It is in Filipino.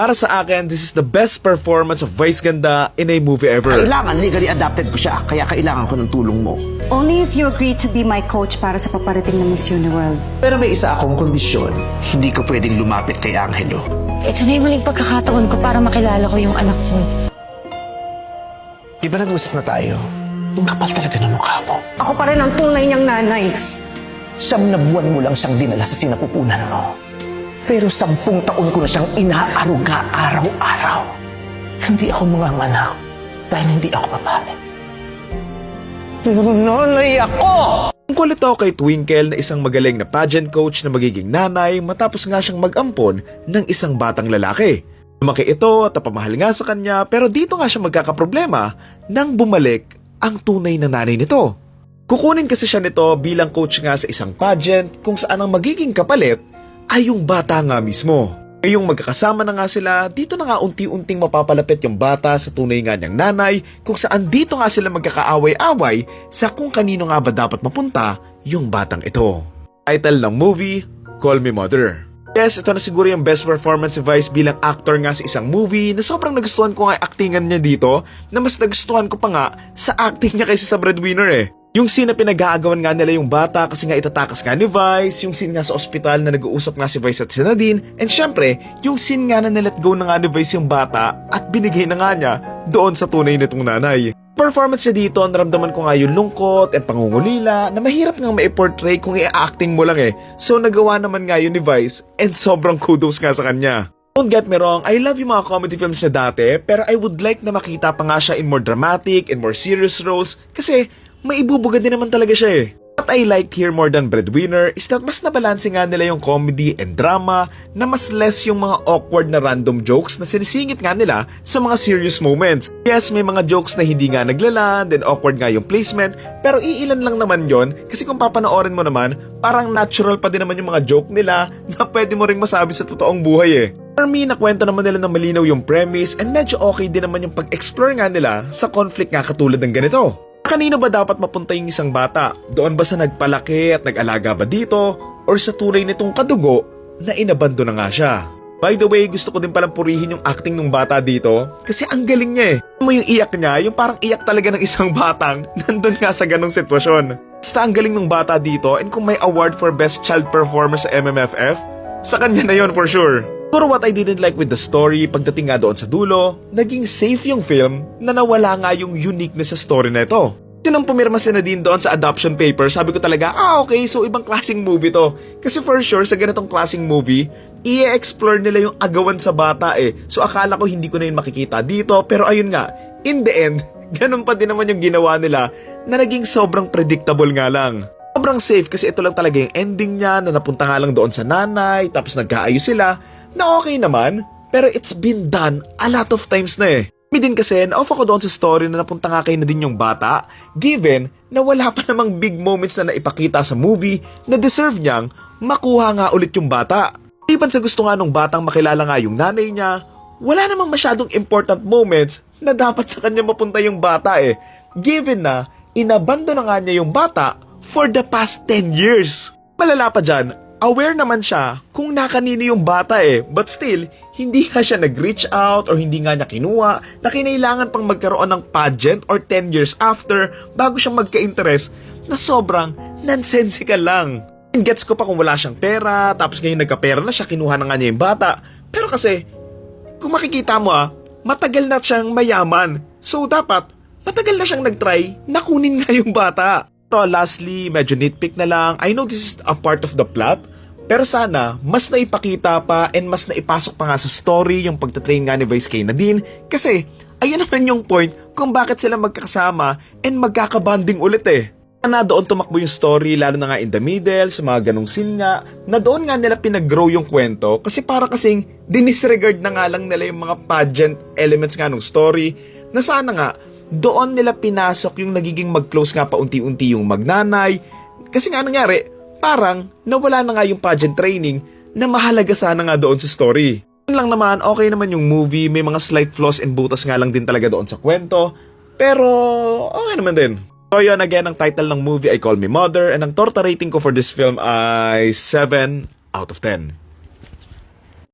Para sa akin, this is the best performance of Vice Ganda in a movie ever. Kailangan legally adopted ko siya, kaya kailangan ko ng tulong mo. Only if you agree to be my coach para sa paparating na Miss Uniworld. Pero may isa akong kondisyon. Hindi ko pwedeng lumapit kay Angelo. Ito na yung muling pagkakataon ko para makilala ko yung anak ko. Di ba nag-usap na tayo? Ang kapal talaga ng mukha mo. Ako pa rin ang tunay niyang nanay. 9 na buwan mo lang siyang dinala sa sinapupunan mo. Pero 10 taon ko na siyang inaaruga araw-araw. Hindi ako manganganak dahil hindi ako babae. Pero nanay ako! Tungkol ito kay Twinkle na isang magaling na pageant coach na magiging nanay matapos nga siyang mag-ampon ng isang batang lalaki. Lumaki ito at napamahal nga sa kanya pero dito nga siya magkakaproblema nang bumalik ang tunay na nanay nito. Kukunin kasi siya nito bilang coach nga sa isang pageant kung saan ang magiging kapalit ay yung bata nga mismo. Ngayong magkakasama na nga sila, dito na nga unti-unting mapapalapit yung bata sa tunay nga niyang nanay kung saan dito nga sila magkakaaway-away sa kung kanino nga ba dapat mapunta yung batang ito. Title ng movie, Call Me Mother. Yes, ito na siguro yung best performance ni Vice bilang actor nga sa isang movie na sobrang nagustuhan ko nga yung actingan niya dito na mas nagustuhan ko pa nga sa acting niya kaysa sa Breadwinner eh. Yung scene na pinag-aagawan nga nila yung bata kasi nga itatakas nga ni Vice, yung scene nga sa ospital na nag-uusap nga si Vice at si Nadine, and syempre, yung scene nga na nilet go na nga ni Vice yung bata at binigay na nga niya doon sa tunay nitong nanay. Performance niya dito, naramdaman ko nga yung lungkot at pangungulila na mahirap nga ma-portray kung i-acting mo lang eh. So nagawa naman nga yun ni Vice and sobrang kudos nga sa kanya. Don't get me wrong, I love yung mga comedy films na dati pero I would like na makita pa nga siya in more dramatic and more serious roles kasi maibubuga din naman talaga siya eh. What I like here more than Breadwinner is that mas nabalanse nga nila yung comedy and drama na mas less yung mga awkward na random jokes na sinisingit nga nila sa mga serious moments. Yes, may mga jokes na hindi nga naglaland and awkward nga yung placement pero iilan lang naman yon kasi kung papanoorin mo naman parang natural pa din naman yung mga joke nila na pwede mo ring masabi sa totoong buhay eh. For me, nakwento naman nila na malinaw yung premise and medyo okay din naman yung pag-explore nga nila sa conflict nga katulad ng ganito. Kanino ba dapat mapunta yung isang bata? Doon ba sa nagpalaki at nag-alaga ba dito? Or sa tunay nitong kadugo na inabando na nga siya? By the way, gusto ko din palang purihin yung acting ng bata dito kasi ang galing niya eh. Alam mo yung iyak niya, yung parang iyak talaga ng isang batang nandun nga sa ganong sitwasyon. Basta ang galing ng bata dito and kung may award for Best Child Performer sa MMFF, sa kanya na yon for sure. Pero what I didn't like with the story, pagdating nga doon sa dulo, naging safe yung film na nawala nga yung uniqueness sa story na ito. Kasi nung pumirma si Nadine doon sa adoption paper, sabi ko talaga, okay, so ibang klaseng movie to. Kasi for sure, sa ganitong klaseng movie, i-explore nila yung agawan sa bata eh. So akala ko hindi ko na yun makikita dito, pero ayun nga, in the end, ganun pa din naman yung ginawa nila na naging sobrang predictable nga lang. Sobrang safe kasi ito lang talaga yung ending niya na napunta nga lang doon sa nanay, tapos nagkaayos sila, na okay naman, pero it's been done a lot of times na eh. May din kasi, na-off ako doon sa story na napunta nga kay Nadine yung bata, given na wala pa namang big moments na naipakita sa movie na deserve niyang makuha nga ulit yung bata. Iban sa gusto nga nung batang makilala nga yung nanay niya, wala namang masyadong important moments na dapat sa kanya mapunta yung bata eh. Given na, inabando na nga niya yung bata for the past 10 years. Malala pa dyan, aware naman siya kung nakanino yung bata eh, but still, hindi nga siya nag-reach out or hindi nga niya kinuha na kinailangan pang magkaroon ng pageant or 10 years after bago siya magka-interest na sobrang nonsensical lang. And gets ko pa kung wala siyang pera, tapos ngayon nagka-pera na siya, kinuha na nga niya yung bata. Pero kasi, kung makikita mo matagal na siyang mayaman. So dapat, matagal na siyang nag-try na kunin nga yung bata. So lastly, medyo nitpick na lang. I know this is a part of the plot, pero sana mas naipakita pa and mas naipasok pa nga sa story yung pagtatrain nga ni Vice kay Nadine kasi ayun naman yung point kung bakit sila magkakasama and magkakabanding ulit eh. Na doon tumakbo yung story lalo na nga in the middle sa mga ganong scene nga na doon nga nila pinag-grow yung kwento kasi para kasing dinisregard na nga lang nila yung mga pageant elements nga ng story na sana nga doon nila pinasok yung nagiging mag-close nga paunti-unti yung magnanay. Kasi nga nangyari, parang nawala na nga yung pageant training na mahalaga sana nga doon sa story. Yun lang naman, okay naman yung movie, may mga slight flaws and butas nga lang din talaga doon sa kwento. Pero, okay naman din. So yun, again, ang title ng movie ay Call Me Mother and ang torta rating ko for this film ay 7 out of 10.